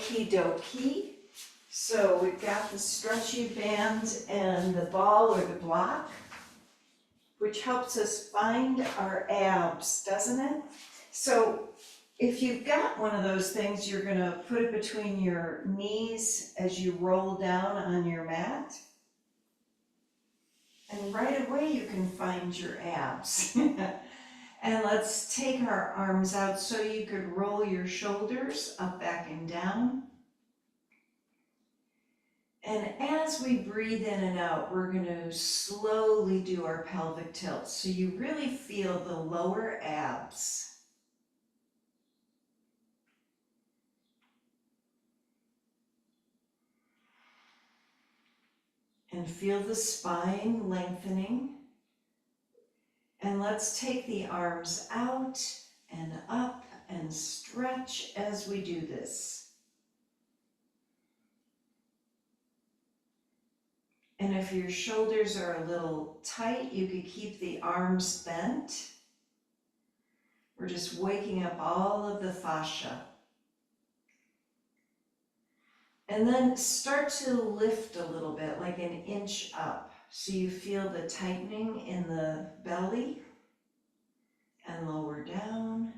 Okie dokie. So we've got the stretchy band and the ball or the block, which helps us find our abs, doesn't it? So if you've got one of those things, you're going to put it between your knees as you roll down on your mat. And right away you can find your abs. And let's take our arms out so you could roll your shoulders up, back, and down. And as we breathe in and out, we're going to slowly do our pelvic tilt so you really feel the lower abs. And feel the spine lengthening. And let's take the arms out and up and stretch as we do this. And if your shoulders are a little tight, you could keep the arms bent. We're just waking up all of the fascia. And then start to lift a little bit, like an inch up. So you feel the tightening in the belly and lower down.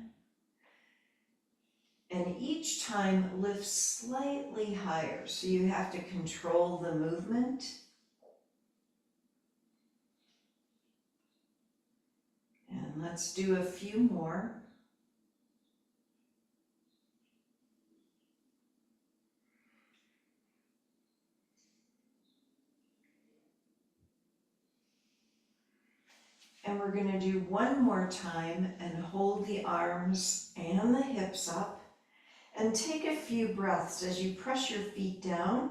And each time lift slightly higher. So you have to control the movement. And let's do a few more. And we're going to do one more time and hold the arms and the hips up. And take a few breaths as you press your feet down.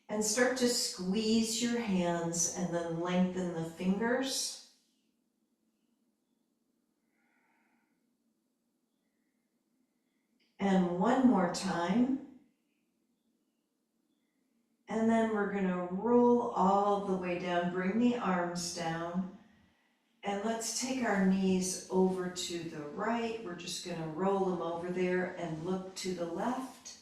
And start to squeeze your hands and then lengthen the fingers. And one more time. And then we're going to roll all the way down, bring the arms down. And let's take our knees over to the right. We're just going to roll them over there and look to the left.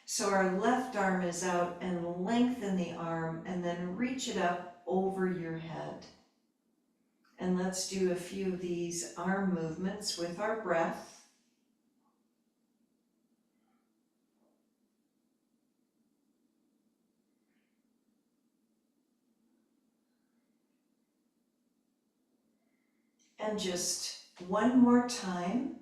So our left arm is out, and lengthen the arm and then reach it up over your head. And let's do a few of these arm movements with our breath. And just one more time.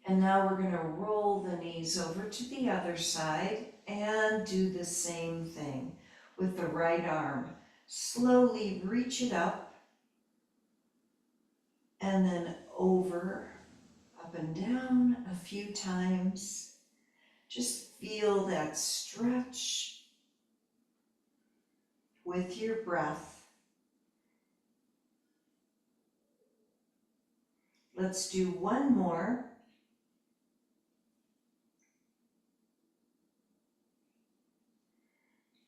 And now we're going to roll the knees over to the other side and do the same thing with the right arm. Slowly reach it up and then over, up and down a few times. Just feel that stretch with your breath. Let's do one more.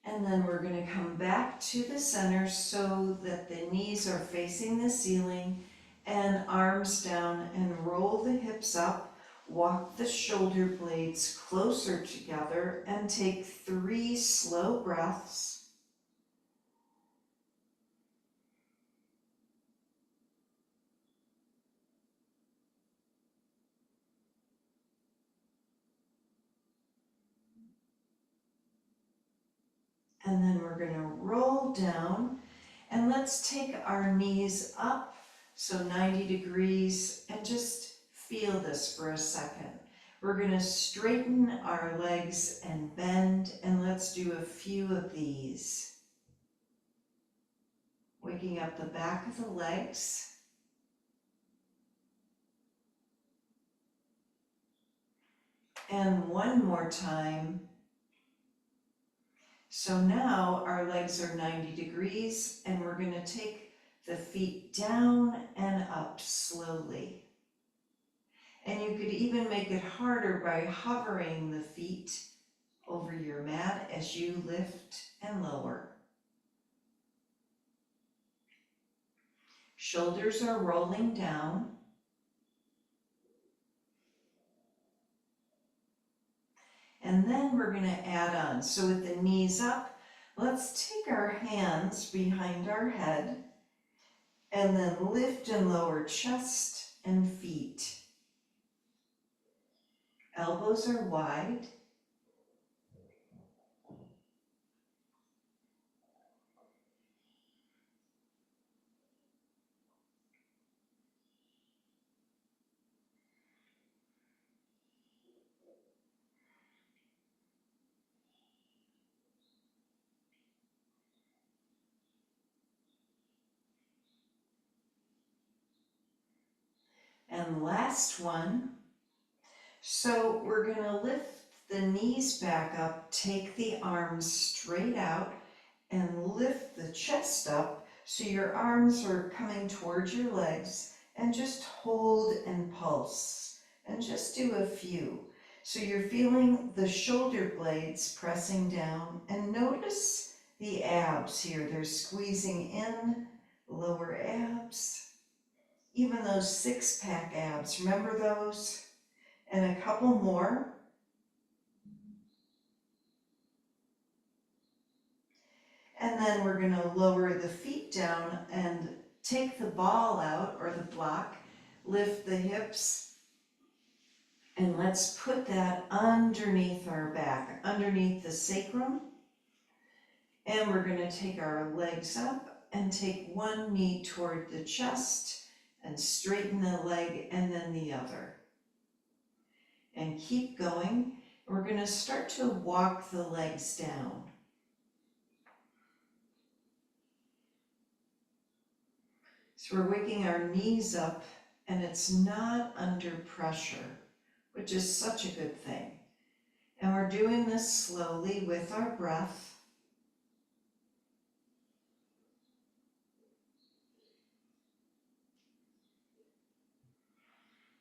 And then we're going to come back to the center so that the knees are facing the ceiling and arms down, and roll the hips up. Walk the shoulder blades closer together and take 3 slow breaths. And then we're going to roll down, and let's take our knees up, so 90 degrees, and just feel this for a second. We're going to straighten our legs and bend, and let's do a few of these. Waking up the back of the legs. And one more time. So now our legs are 90 degrees, and we're going to take the feet down and up slowly. And you could even make it harder by hovering the feet over your mat as you lift and lower. Shoulders are rolling down. And then we're going to add on. So with the knees up, let's take our hands behind our head and then lift and lower chest and feet. Elbows are wide. And last one. So we're going to lift the knees back up, take the arms straight out, and lift the chest up so your arms are coming towards your legs, and just hold and pulse and just do a few. So you're feeling the shoulder blades pressing down, and notice the abs here. They're squeezing in, lower abs, even those six-pack abs. Remember those? And a couple more. And then we're going to lower the feet down and take the ball out, or the block, lift the hips, and let's put that underneath our back, underneath the sacrum. And we're going to take our legs up and take one knee toward the chest and straighten the leg and then the other. And keep going. We're going to start to walk the legs down. So we're waking our knees up, and it's not under pressure, which is such a good thing. And we're doing this slowly with our breath.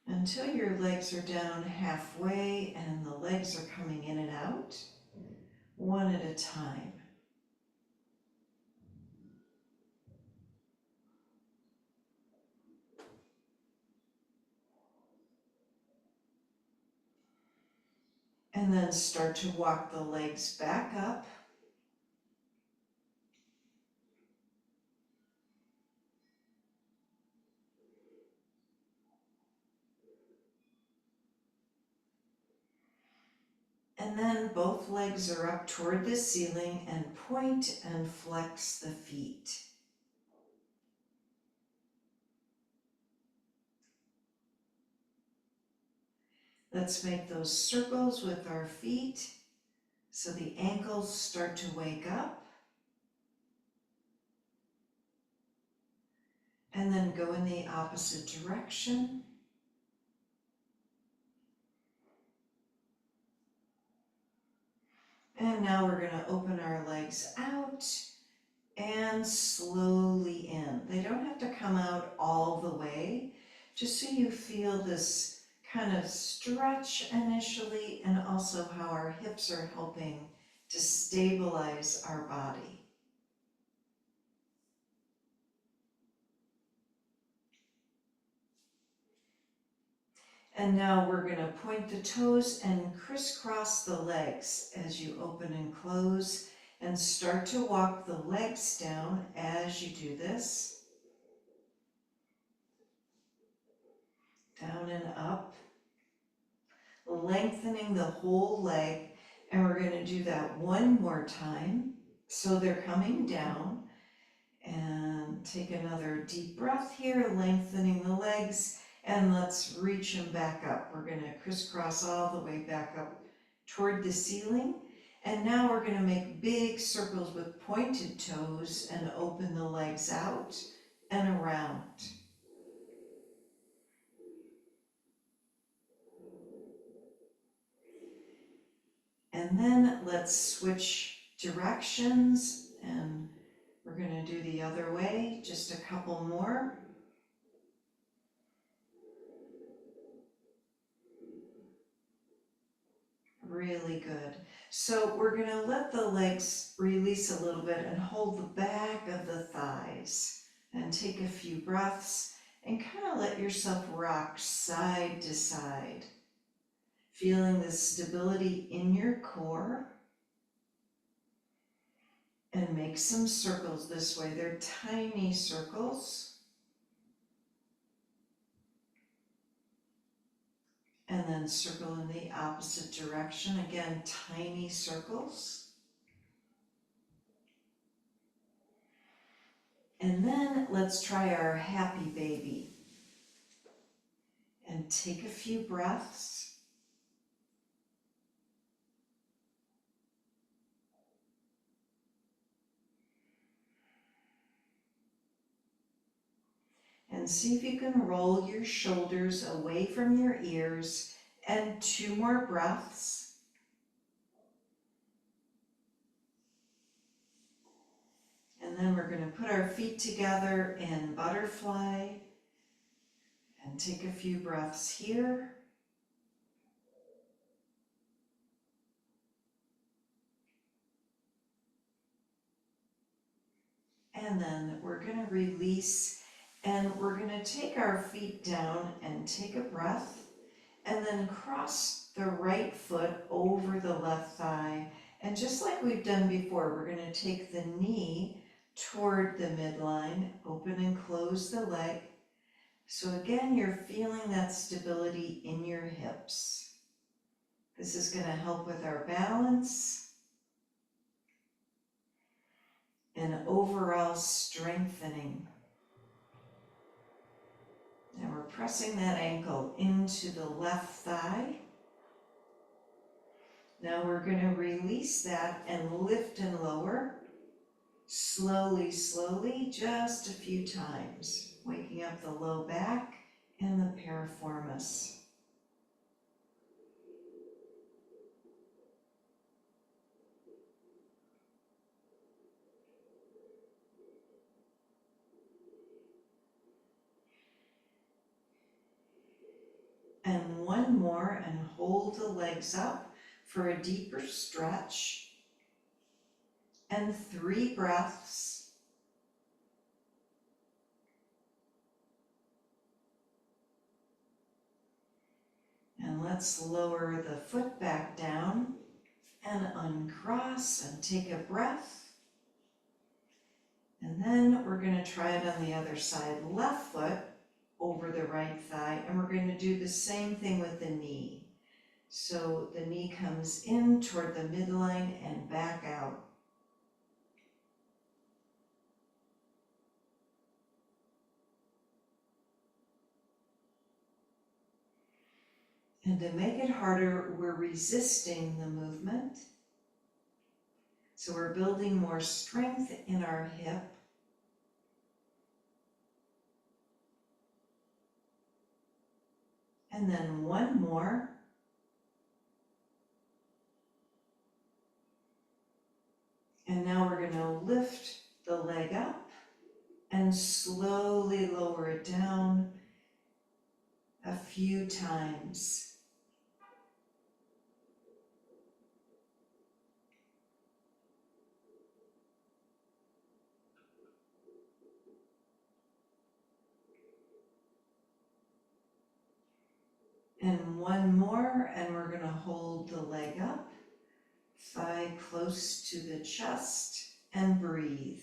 Until your legs are down halfway and the legs are coming in and out, one at a time. And then start to walk the legs back up. And then both legs are up toward the ceiling, and point and flex the feet. Let's make those circles with our feet so the ankles start to wake up. And then go in the opposite direction. And now we're going to open our legs out and slowly in. They don't have to come out all the way, just so you feel this kind of stretch initially, and also how our hips are helping to stabilize our body. And now we're going to point the toes and crisscross the legs as you open and close, and start to walk the legs down as you do this. Down and up, lengthening the whole leg. And we're going to do that one more time. So they're coming down. And take another deep breath here, lengthening the legs. And let's reach them back up. We're going to crisscross all the way back up toward the ceiling. And now we're going to make big circles with pointed toes and open the legs out and around. And then let's switch directions, and we're going to do the other way, just a couple more. Really good. So we're going to let the legs release a little bit and hold the back of the thighs. And take a few breaths and kind of let yourself rock side to side, feeling the stability in your core. And make some circles this way. They're tiny circles. And then circle in the opposite direction. Again, tiny circles. And then let's try our happy baby. And take a few breaths. And see if you can roll your shoulders away from your ears. And 2 more breaths. And then we're going to put our feet together in butterfly. And take a few breaths here. And then we're going to release, and we're going to take our feet down and take a breath, and then cross the right foot over the left thigh. And just like we've done before, we're going to take the knee toward the midline, open and close the leg. So again, you're feeling that stability in your hips. This is going to help with our balance and overall strengthening. And we're pressing that ankle into the left thigh. Now we're going to release that and lift and lower. Slowly, slowly, just a few times. Waking up the low back and the piriformis. And 1 more, and hold the legs up for a deeper stretch. And 3 breaths. And let's lower the foot back down and uncross and take a breath. And then we're going to try it on the other side. Left foot over the right thigh, and we're going to do the same thing with the knee. So the knee comes in toward the midline and back out. And to make it harder, we're resisting the movement. So we're building more strength in our hip. And then 1 more. And now we're going to lift the leg up and slowly lower it down a few times. And 1 more, and we're going to hold the leg up, thigh close to the chest, and breathe.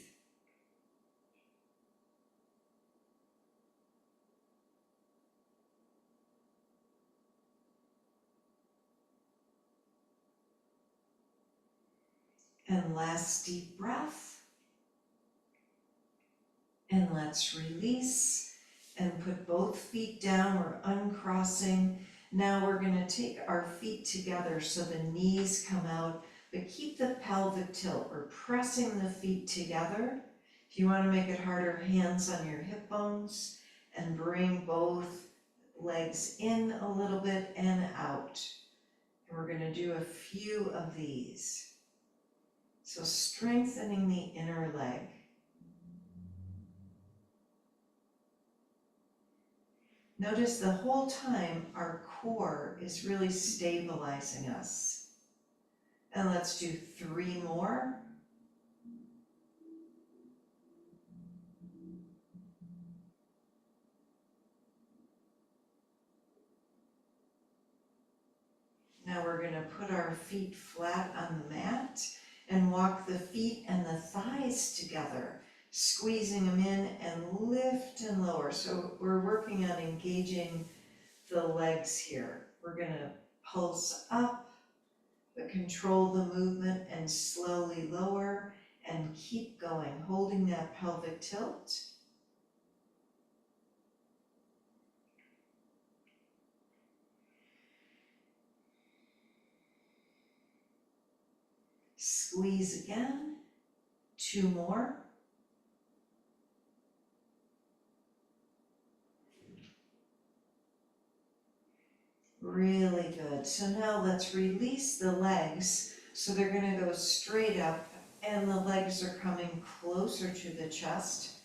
And last deep breath. And let's release and put both feet down. We're uncrossing. Now we're going to take our feet together so the knees come out, but keep the pelvic tilt. We're pressing the feet together. If you want to make it harder, hands on your hip bones and bring both legs in a little bit and out. And we're going to do a few of these. So strengthening the inner leg. Notice the whole time our core is really stabilizing us. And let's do 3 more. gonna put our feet flat on the mat and walk the feet and the thighs together, squeezing them in and lift and lower. So we're working on engaging the legs here. We're gonna pulse up, but control the movement and slowly lower and keep going, holding that pelvic tilt. Squeeze again, 2 more. Really good. So now let's release the legs. So they're gonna go straight up and the legs are coming closer to the chest.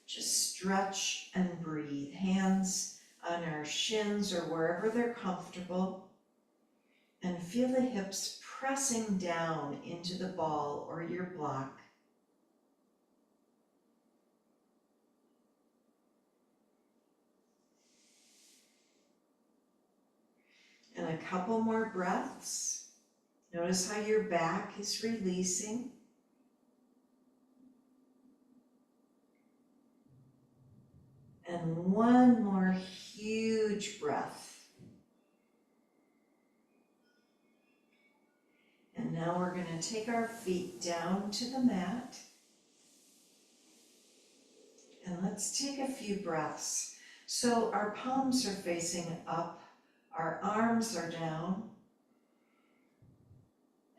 Just stretch and breathe. Hands on our shins or wherever they're comfortable. And feel the hips pressing down into the ball or your block. And a couple more breaths. Notice how your back is releasing. And one more huge breath. And now we're going to take our feet down to the mat. And let's take a few breaths. So our palms are facing up, our arms are down.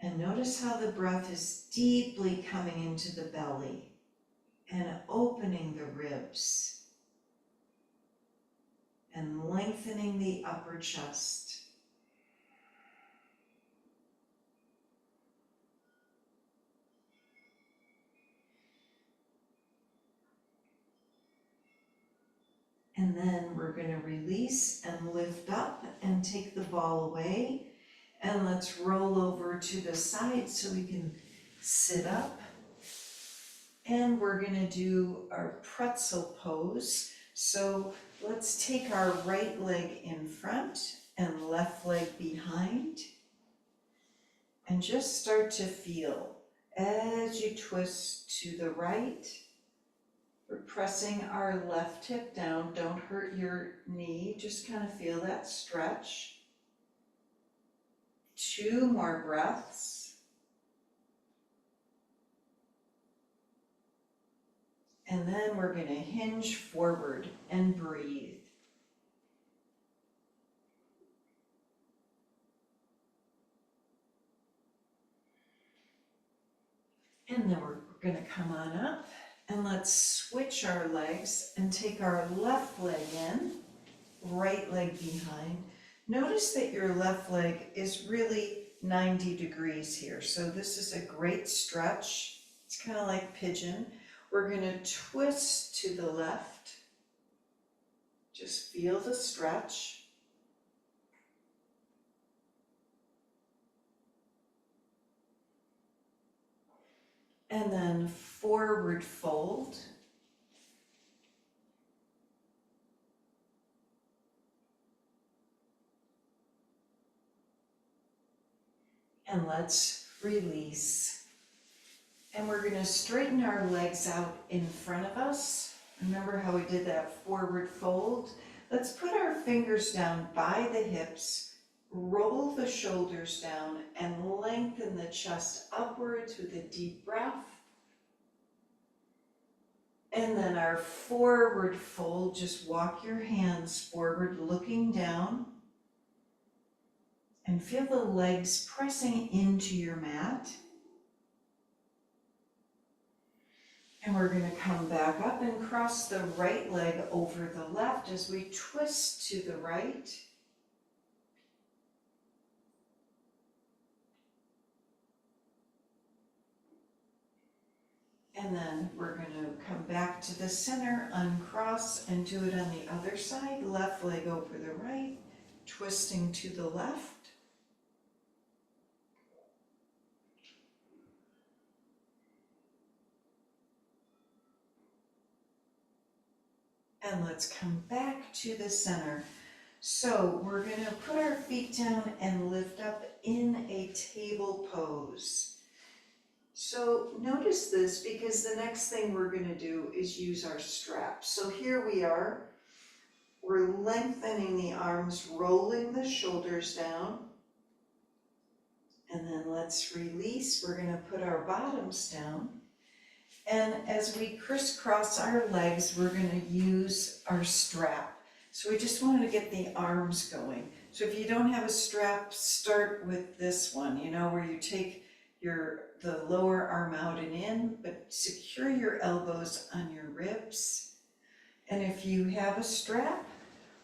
And notice how the breath is deeply coming into the belly and opening the ribs and lengthening the upper chest. And then we're going to release and lift up and take the ball away. And let's roll over to the side so we can sit up. And we're going to do our pretzel pose. So let's take our right leg in front and left leg behind. And just start to feel as you twist to the right. We're pressing our left hip down. Don't hurt your knee. Just kind of feel that stretch. 2 more breaths. And then we're going to hinge forward and breathe. And then we're going to come on up. And let's switch our legs and take our left leg in, right leg behind. Notice that your left leg is really 90 degrees here. So this is a great stretch. It's kind of like pigeon. We're going to twist to the left. Just feel the stretch. And then forward fold. And let's release. And we're going to straighten our legs out in front of us. Remember how we did that forward fold? Let's put our fingers down by the hips, roll the shoulders down, and lengthen the chest upwards with a deep breath. And then our forward fold, just walk your hands forward, looking down. And feel the legs pressing into your mat. And we're going to come back up and cross the right leg over the left as we twist to the right. And then we're going to come back to the center, uncross, and do it on the other side. Left leg over the right, twisting to the left. And let's come back to the center. So we're gonna put our feet down and lift up in a table pose. So notice this, because the next thing we're gonna do is use our straps. So here we are, we're lengthening the arms, rolling the shoulders down. And then let's release, we're gonna put our bottoms down. And as we crisscross our legs, we're gonna use our strap. So we just wanted to get the arms going. So if you don't have a strap, start with this one, you know, where you take the lower arm out and in, but secure your elbows on your ribs. And if you have a strap,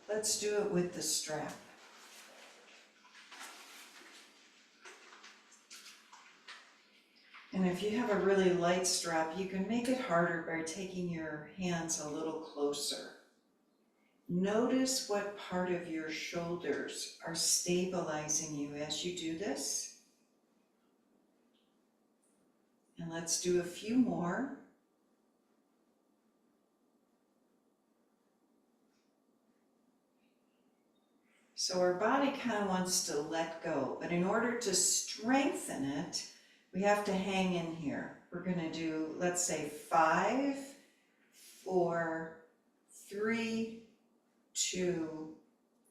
let's do it with the strap. And if you have a really light strap, you can make it harder by taking your hands a little closer. Notice what part of your shoulders are stabilizing you as you do this. And let's do a few more. So our body kind of wants to let go, but in order to strengthen it, we have to hang in here. We're gonna do, let's say 5, 4, 3, 2,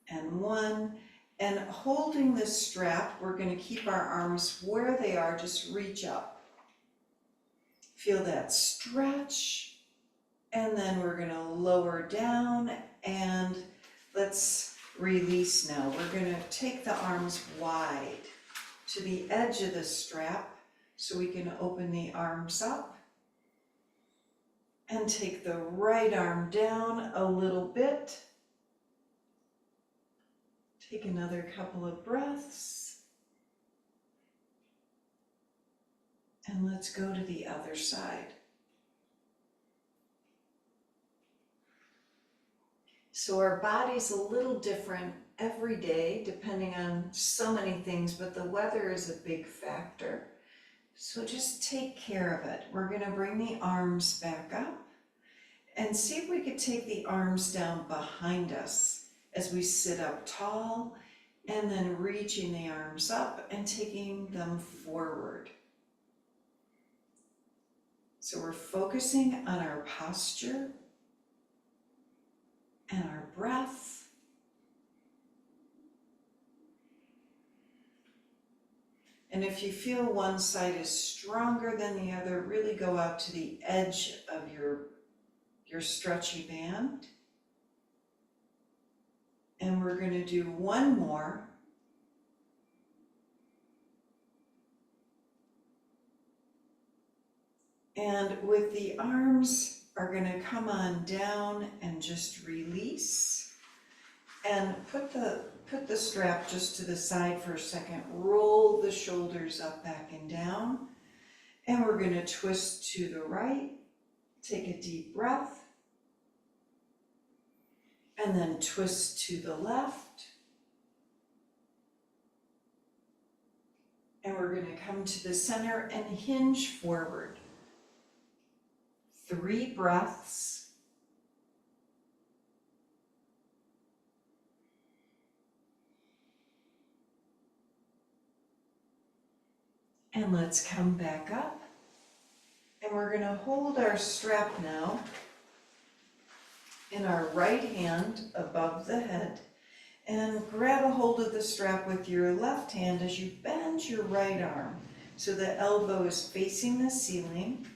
and 1. And holding this strap, we're gonna keep our arms where they are, just reach up. Feel that stretch, and then we're gonna lower down, and let's release now. We're gonna take the arms wide to the edge of the strap so we can open the arms up and take the right arm down a little bit. Take another couple of breaths. And let's go to the other side. So our body's a little different every day, depending on so many things, but the weather is a big factor. So just take care of it. We're gonna bring the arms back up and see if we could take the arms down behind us as we sit up tall, and then reaching the arms up and taking them forward. So we're focusing on our posture and our breath. And if you feel one side is stronger than the other, really go out to the edge of your stretchy band. And we're going to do one more. And with the arms are going to come on down and just release. And put the strap just to the side for a second. Roll the shoulders up, back, and down. And we're going to twist to the right. Take a deep breath. And then twist to the left. And we're going to come to the center and hinge forward. 3 breaths. And let's come back up. And we're going to hold our strap now in our right hand above the head, and grab a hold of the strap with your left hand as you bend your right arm so the elbow is facing the ceiling,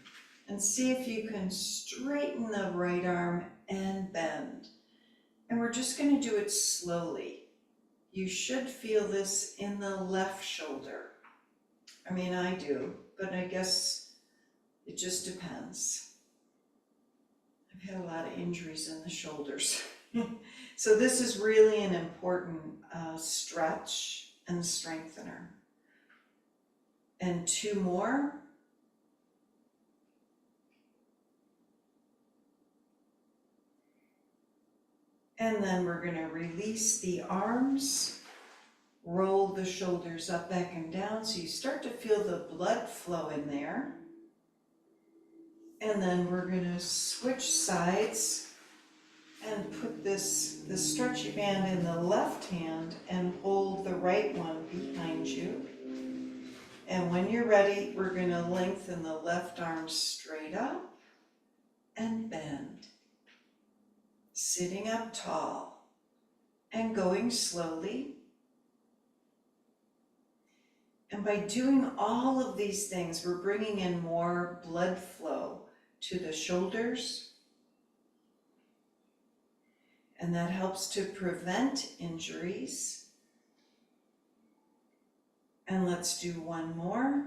and see if you can straighten the right arm and bend. And we're just going to do it slowly. You should feel this in the left shoulder. I mean, I do, but I guess it just depends. I've had a lot of injuries in the shoulders. So this is really an important stretch and strengthener. And 2 more. And then we're going to release the arms, roll the shoulders up, back, and down so you start to feel the blood flow in there. And then we're going to switch sides And put the stretchy band in the left hand and hold the right one behind you. And when you're ready, we're going to lengthen the left arm straight up and bend. Sitting up tall and going slowly. And by doing all of these things, we're bringing in more blood flow to the shoulders. And that helps to prevent injuries. And let's do one more.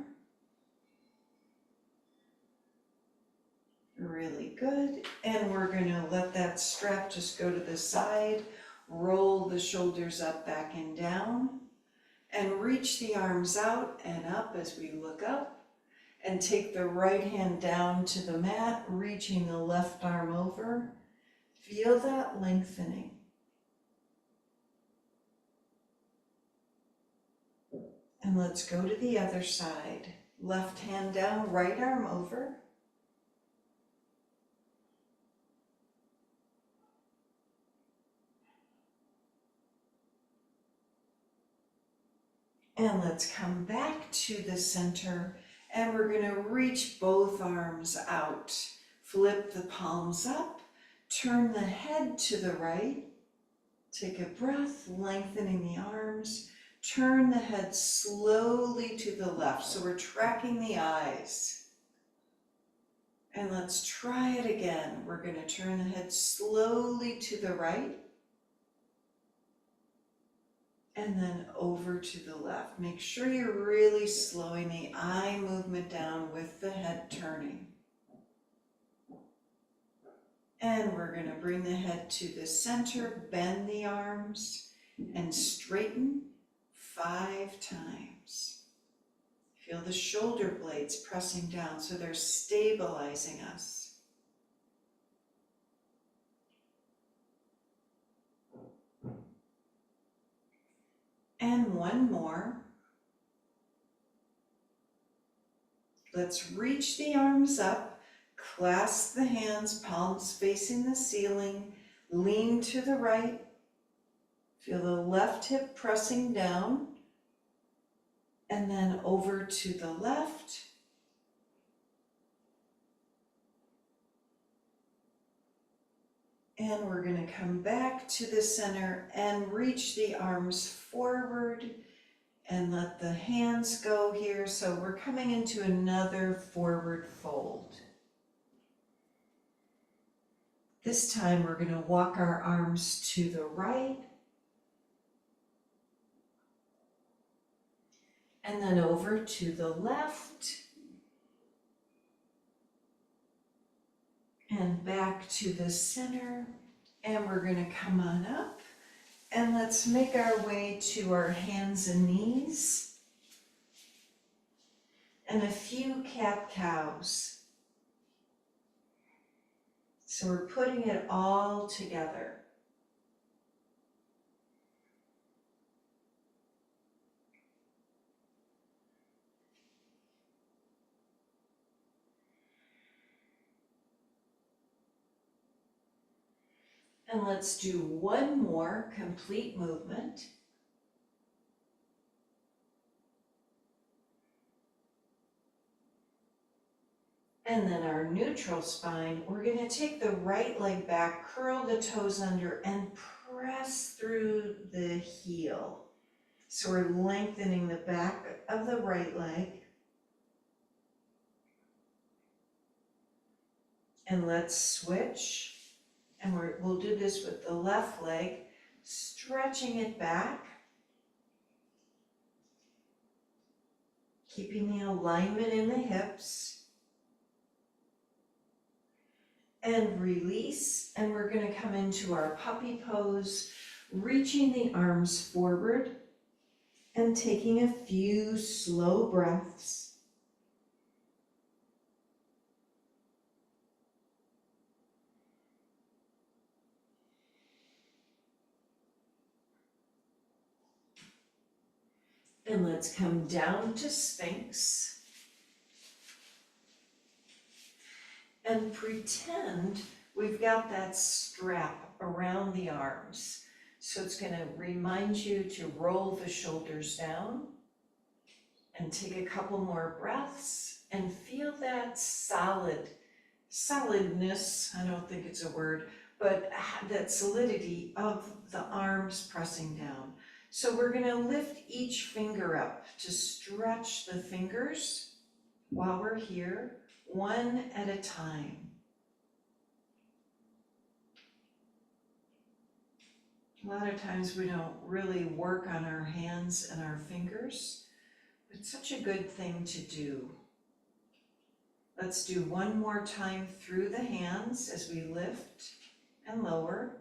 Really good. And we're going to let that strap just go to the side. Roll the shoulders up, back and down. And reach the arms out and up as we look up. And take the right hand down to the mat, reaching the left arm over. Feel that lengthening. And let's go to the other side. Left hand down, right arm over. And let's come back to the center, and we're going to reach both arms out. Flip the palms up, turn the head to the right. Take a breath, lengthening the arms. Turn the head slowly to the left, so we're tracking the eyes. And let's try it again. We're going to turn the head slowly to the right. And then over to the left. Make sure you're really slowing the eye movement down with the head turning. And we're going to bring the head to the center, bend the arms, and straighten 5 times. Feel the shoulder blades pressing down so they're stabilizing us. And one more. Let's reach the arms up, clasp the hands, palms facing the ceiling, lean to the right. Feel the left hip pressing down, and then over to the left. And we're going to come back to the center and reach the arms forward and let the hands go here. So we're coming into another forward fold. This time we're going to walk our arms to the right and then over to the left and back to the center. And we're going to come on up and let's make our way to our hands and knees and a few cat-cows. So we're putting it all together. And let's do one more complete movement. And then our neutral spine, we're going to take the right leg back, curl the toes under, and press through the heel. So we're lengthening the back of the right leg. And let's switch. And we'll do this with the left leg, stretching it back, keeping the alignment in the hips, and release. And we're going to come into our puppy pose, reaching the arms forward and taking a few slow breaths. And let's come down to Sphinx and pretend we've got that strap around the arms. So it's going to remind you to roll the shoulders down and take a couple more breaths and feel that solidness, I don't think it's a word, but that solidity of the arms pressing down. So we're going to lift each finger up to stretch the fingers while we're here, one at a time. A lot of times we don't really work on our hands and our fingers, but it's such a good thing to do. Let's do one more time through the hands as we lift and lower.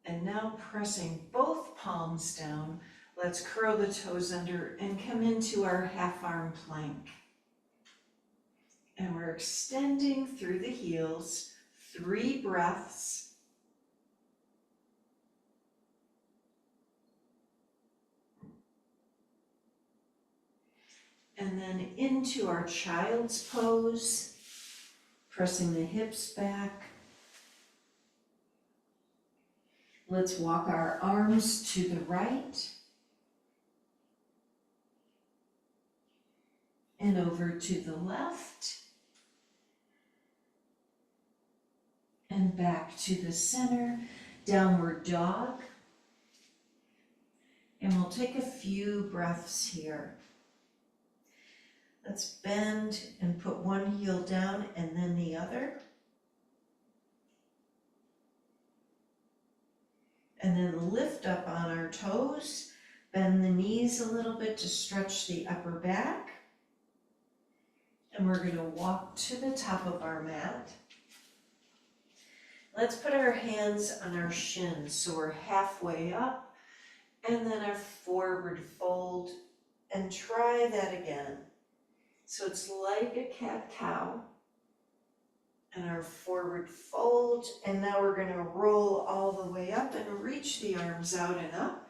And now pressing both palms down, let's curl the toes under and come into our half arm plank. And we're extending through the heels, 3 breaths. And then into our child's pose, pressing the hips back. Let's walk our arms to the right and over to the left and back to the center, downward dog. And we'll take a few breaths here. Let's bend and put one heel down and then the other. And then lift up on our toes, bend the knees a little bit to stretch the upper back. And we're going to walk to the top of our mat. Let's put our hands on our shins so we're halfway up, and then our forward fold, and try that again. So it's like a cat-cow, and our forward fold, and now we're going to roll all the way up and reach the arms out and up.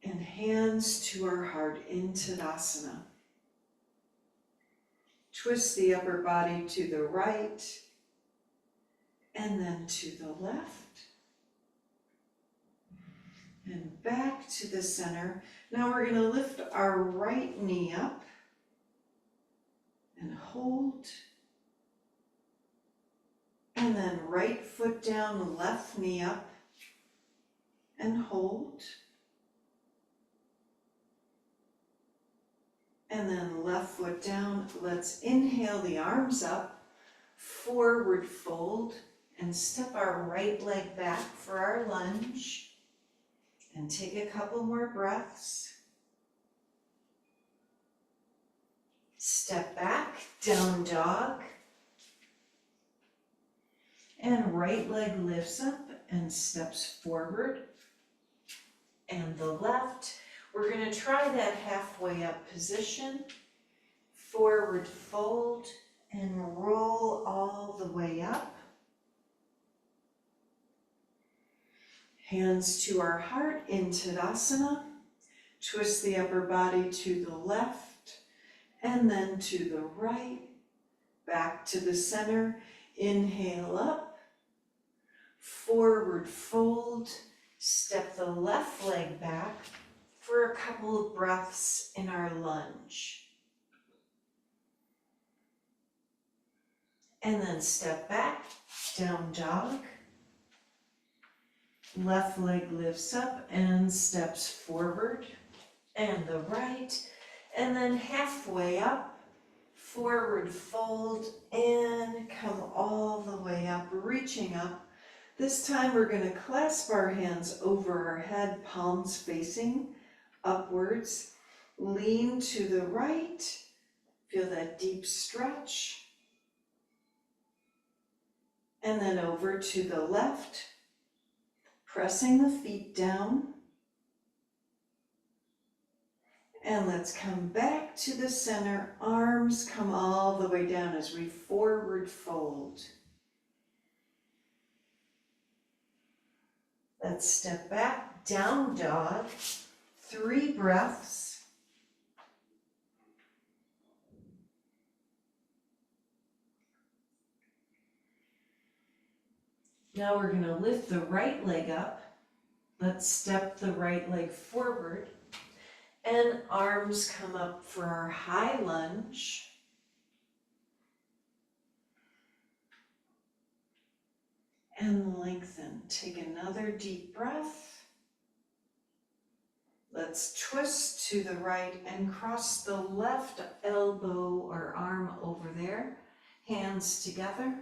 And hands to our heart in Tadasana. Twist the upper body to the right, and then to the left. And back to the center. Now we're going to lift our right knee up and hold. And then right foot down, left knee up and hold. And then left foot down. Let's inhale the arms up, forward fold, and step our right leg back for our lunge. And take a couple more breaths. Step back, down dog. And right leg lifts up and steps forward. And the left, we're going to try that halfway up position. Forward fold and roll all the way up. Hands to our heart in Tadasana. Twist the upper body to the left and then to the right. Back to the center. Inhale up. Forward fold. Step the left leg back for a couple of breaths in our lunge. And then step back, down dog. Left leg lifts up and steps forward, and the right, and then halfway up, forward fold, and come all the way up, reaching up. This time we're going to clasp our hands over our head, palms facing upwards. Lean to the right, feel that deep stretch, and then over to the left. Pressing the feet down. And let's come back to the center. Arms come all the way down as we forward fold. Let's step back, down dog. 3 breaths. Now we're going to lift the right leg up. Let's step the right leg forward. And arms come up for our high lunge. And lengthen. Take another deep breath. Let's twist to the right and cross the left elbow or arm over there. Hands together.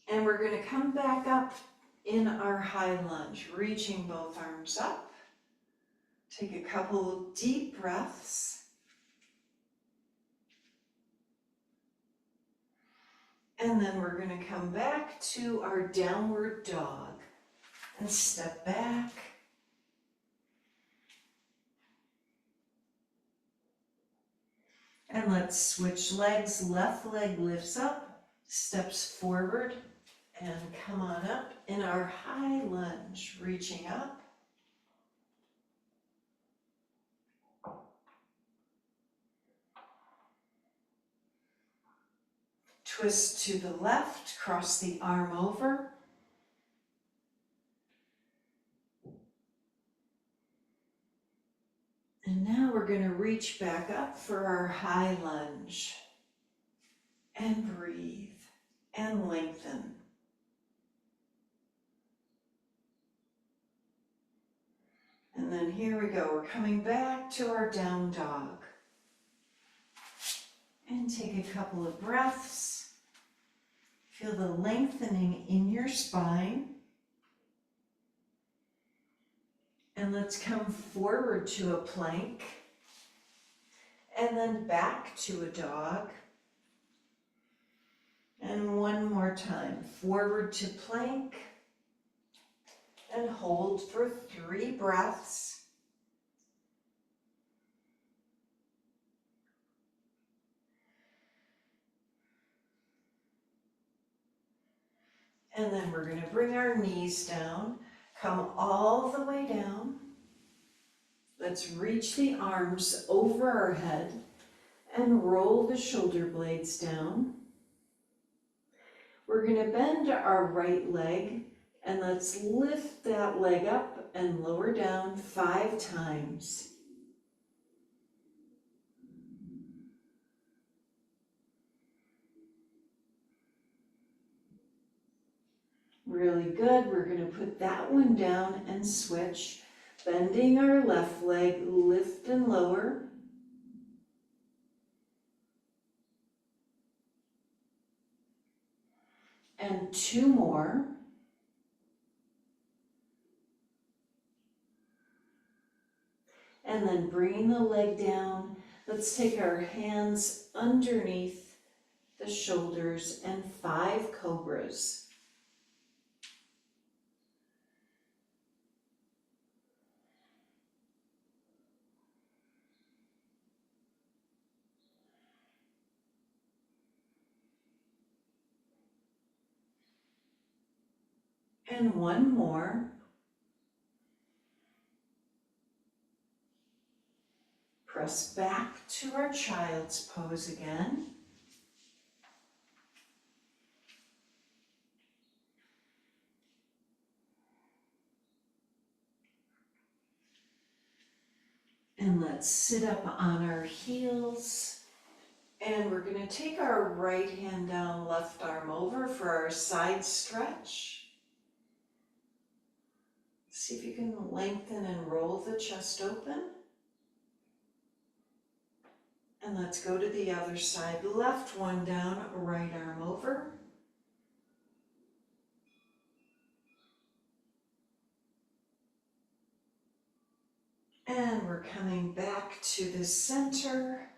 And we're going to come back up in our high lunge, reaching both arms up. Take a couple deep breaths. And then we're going to come back to our downward dog and step back. And let's switch legs. Left leg lifts up, steps forward, and come on up in our high lunge, reaching up. Twist to the left, cross the arm over. And now we're going to reach back up for our high lunge. And breathe and lengthen. And then here we go. We're coming back to our down dog. And take a couple of breaths. Feel the lengthening in your spine. And let's come forward to a plank. And then back to a dog. And one more time. Forward to plank. And hold for 3 breaths. And then we're going to bring our knees down, come all the way down. Let's reach the arms over our head and roll the shoulder blades down. We're going to bend our right leg and let's lift that leg up and lower down 5 times. Really good. We're going to put that one down and switch. Bending our left leg, lift and lower. And 2 more. And then bringing the leg down, let's take our hands underneath the shoulders and 5 cobras. And 1 more. Press back to our child's pose again. And let's sit up on our heels. And we're going to take our right hand down, left arm over for our side stretch. See if you can lengthen and roll the chest open. And let's go to the other side. Left one down, right arm over. And we're coming back to the center.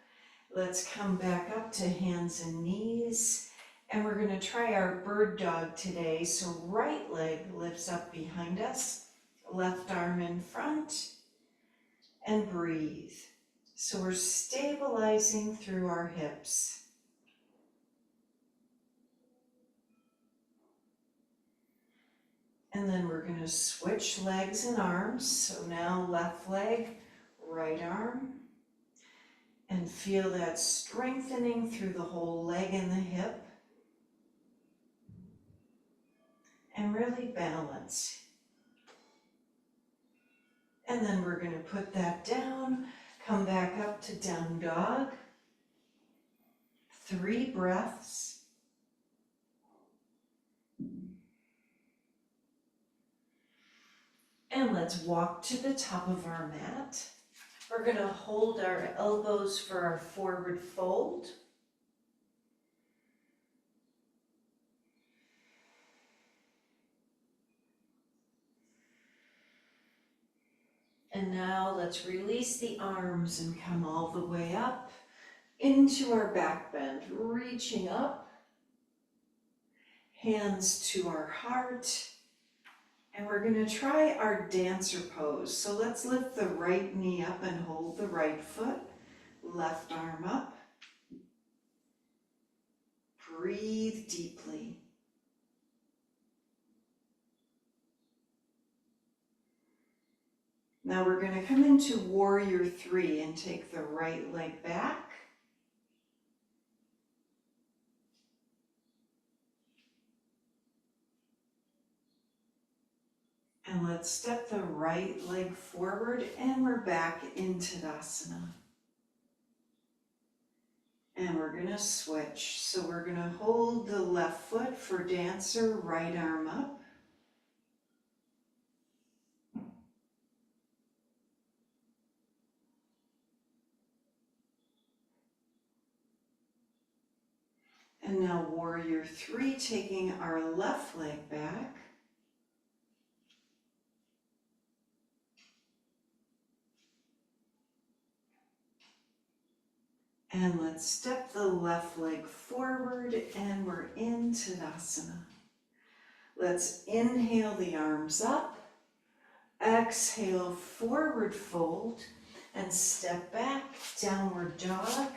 Let's come back up to hands and knees. And we're going to try our bird dog today. So right leg lifts up behind us, left arm in front, and breathe. So we're stabilizing through our hips. And then we're going to switch legs and arms. So now left leg, right arm. And feel that strengthening through the whole leg and the hip. And really balance. And then we're going to put that down, come back up to down dog. 3 breaths. And let's walk to the top of our mat. We're going to hold our elbows for our forward fold. And now let's release the arms and come all the way up into our back bend, reaching up, hands to our heart. And we're going to try our dancer pose. So let's lift the right knee up and hold the right foot, left arm up. Breathe deeply. Now we're going to come into warrior 3 and take the right leg back. And let's step the right leg forward and we're back into Tadasana. And we're going to switch. So we're going to hold the left foot for dancer, right arm up. And now warrior 3, taking our left leg back. And let's step the left leg forward and we're in Tadasana. Let's inhale the arms up, exhale forward fold, and step back, downward dog.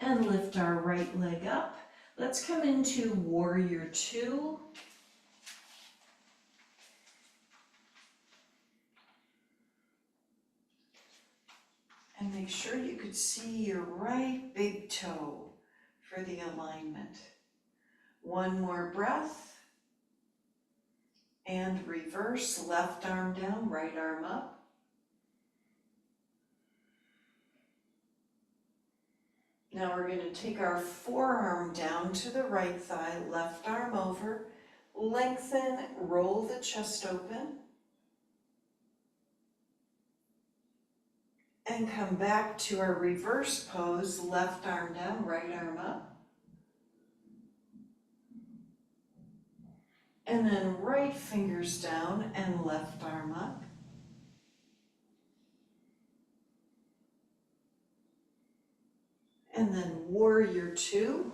And lift our right leg up. Let's come into warrior 2. And make sure you could see your right big toe for the alignment. One more breath. And reverse, left arm down, right arm up. Now we're going to take our forearm down to the right thigh, left arm over, lengthen, roll the chest open, and come back to our reverse pose, left arm down, right arm up. And then right fingers down and left arm up. And then warrior 2,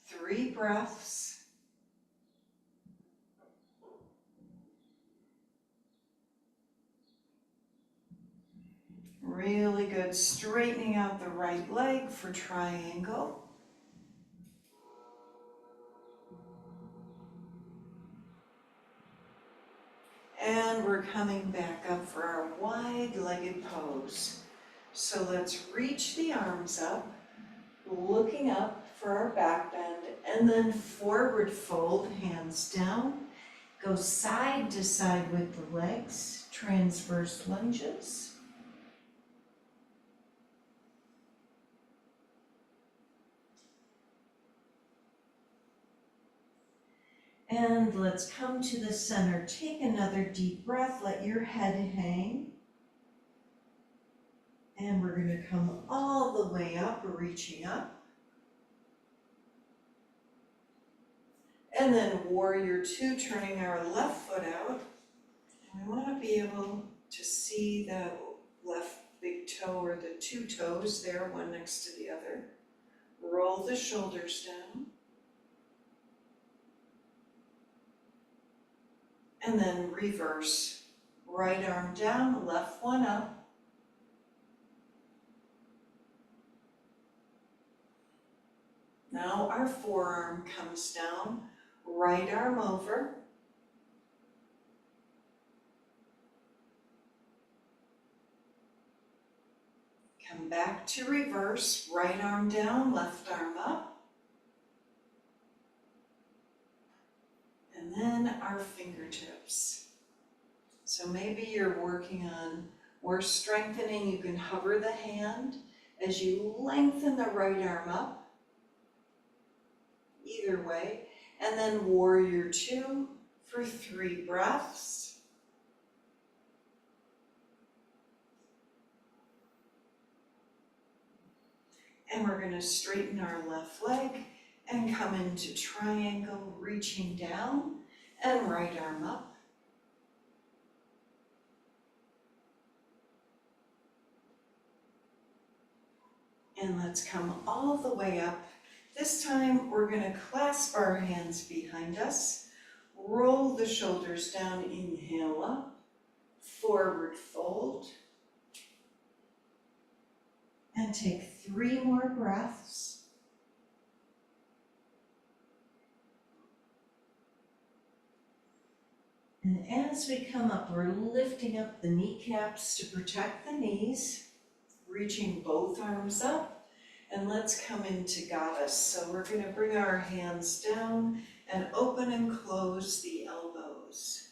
3 breaths. Really good, straightening out the right leg for triangle. And we're coming back up for our wide-legged pose. So let's reach the arms up, looking up for our back bend, and then forward fold, hands down. Go side to side with the legs, transverse lunges. And let's come to the center. Take another deep breath, let your head hang. And we're going to come all the way up, reaching up. And then warrior 2, turning our left foot out. And we want to be able to see the left big toe or the 2 toes there, one next to the other. Roll the shoulders down. And then reverse. Right arm down, left one up. Now our forearm comes down, right arm over, Come back to reverse, right arm down, left arm up. And then our fingertips. So maybe you're working on more strengthening. You can hover the hand as you lengthen the right arm up, either way. And then warrior two for 3 breaths. And we're going to straighten our left leg and come into triangle, reaching down and right arm up. And let's come all the way up. This time we're going to clasp our hands behind us, roll the shoulders down, inhale up, forward fold, and take 3 more breaths. And as we come up, we're lifting up the kneecaps to protect the knees, reaching both arms up, and let's come into goddess. So we're going to bring our hands down and open and close the elbows.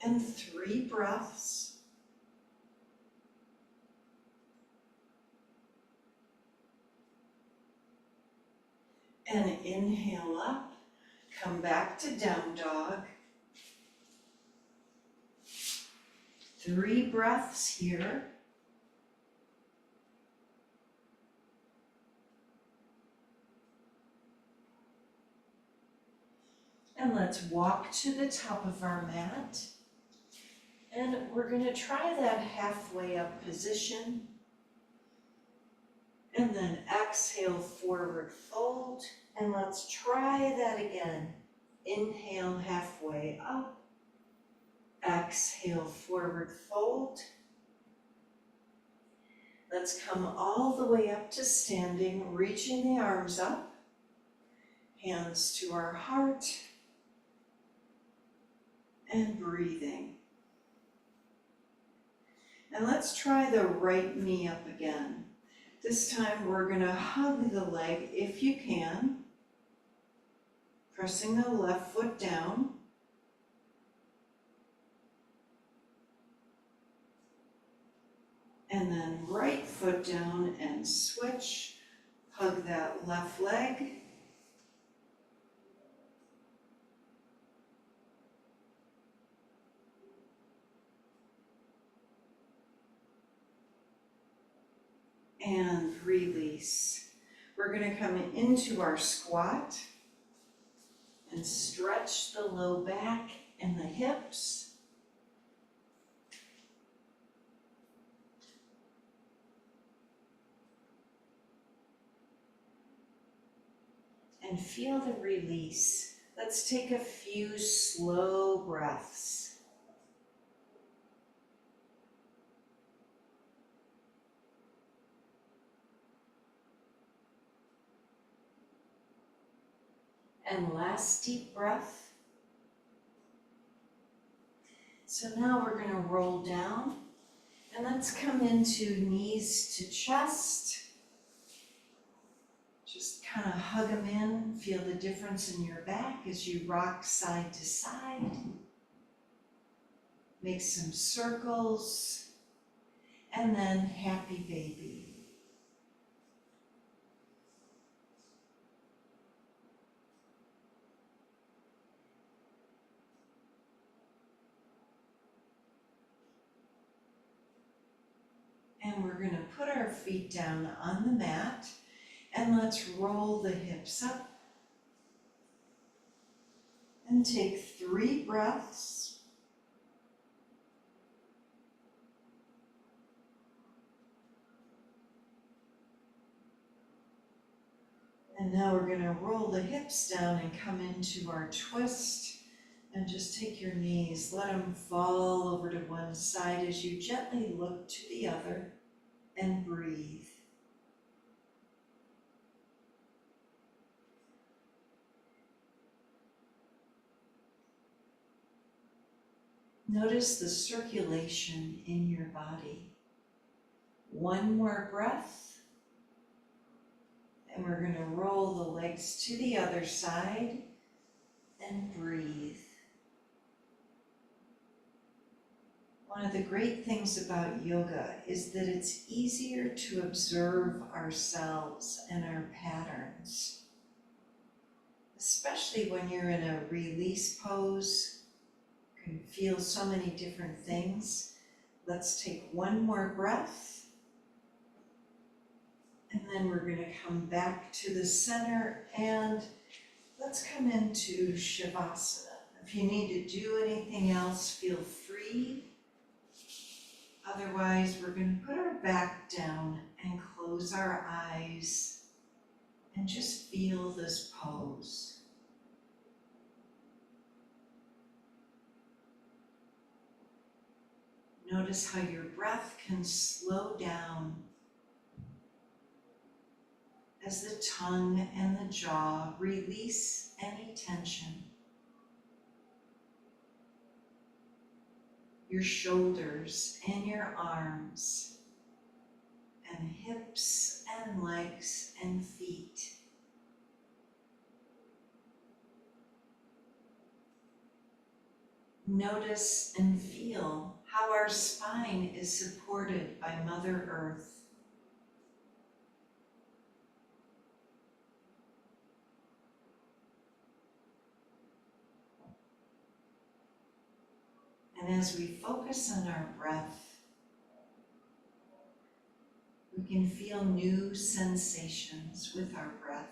And 3 breaths. And inhale up, come back to down dog. 3 breaths here. And let's walk to the top of our mat. And we're going to try that halfway up position. And then exhale, forward fold. And let's try that again. Inhale, halfway up. Exhale, forward fold. Let's come all the way up to standing, reaching the arms up. Hands to our heart. And breathing. And let's try the right knee up again. This time we're going to hug the leg if you can, pressing the left foot down. And then right foot down and switch. Hug that left leg. And release. We're going to come into our squat and stretch the low back and the hips. And feel the release. Let's take a few slow breaths. And last deep breath. So now we're going to roll down and let's come into knees to chest. Just kind of hug them in. Feel the difference in your back as you rock side to side. Make some circles. And then happy baby. And we're going to put our feet down on the mat and let's roll the hips up and take 3 breaths. And now we're going to roll the hips down and come into our twist. And just take your knees, let them fall over to one side as you gently look to the other and breathe. Notice the circulation in your body. One more breath, and we're going to roll the legs to the other side and breathe. One of the great things about yoga is that it's easier to observe ourselves and our patterns, especially when you're in a release pose. You can feel so many different things. Let's take one more breath, and then we're going to come back to the center, and let's come into Shavasana. If you need to do anything else, feel free. Otherwise, we're going to put our back down and close our eyes and just feel this pose. Notice how your breath can slow down as the tongue and the jaw release any tension. Your shoulders and your arms and hips and legs and feet. Notice and feel how our spine is supported by Mother Earth. And as we focus on our breath, we can feel new sensations with our breath.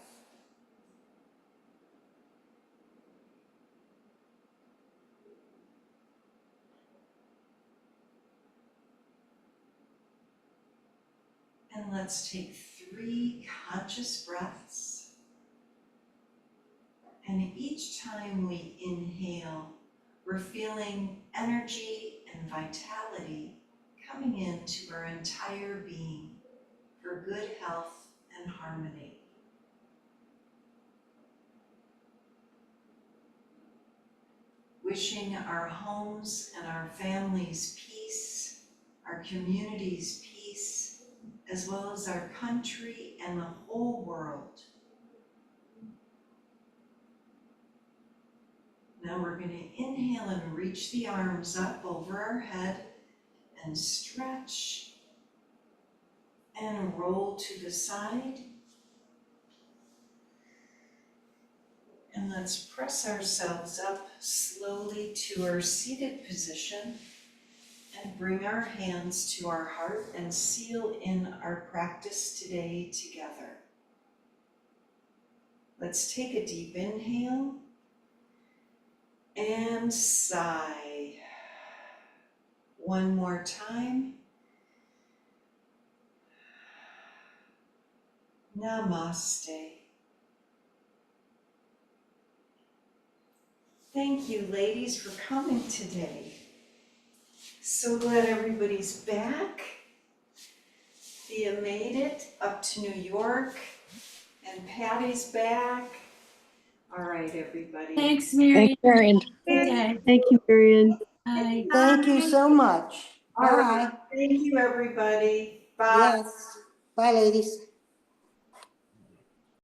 And let's take 3 conscious breaths. And each time we inhale, we're feeling energy and vitality coming into our entire being for good health and harmony. Wishing our homes and our families peace, our communities peace, as well as our country and the whole world. Now we're going to inhale and reach the arms up over our head and stretch and roll to the side. And let's press ourselves up slowly to our seated position and bring our hands to our heart and seal in our practice today together. Let's take a deep inhale and sigh. One more time. Namaste. Thank you, ladies, for coming today. So glad everybody's back. Thea made it up to New York, and Patty's back. All right, everybody. Thanks, Mary. Thanks, Marion. Good day. Thank you, Marion. Bye. Thank you so much. All right. Bye. Thank you, everybody. Bye. Yes. Bye, ladies.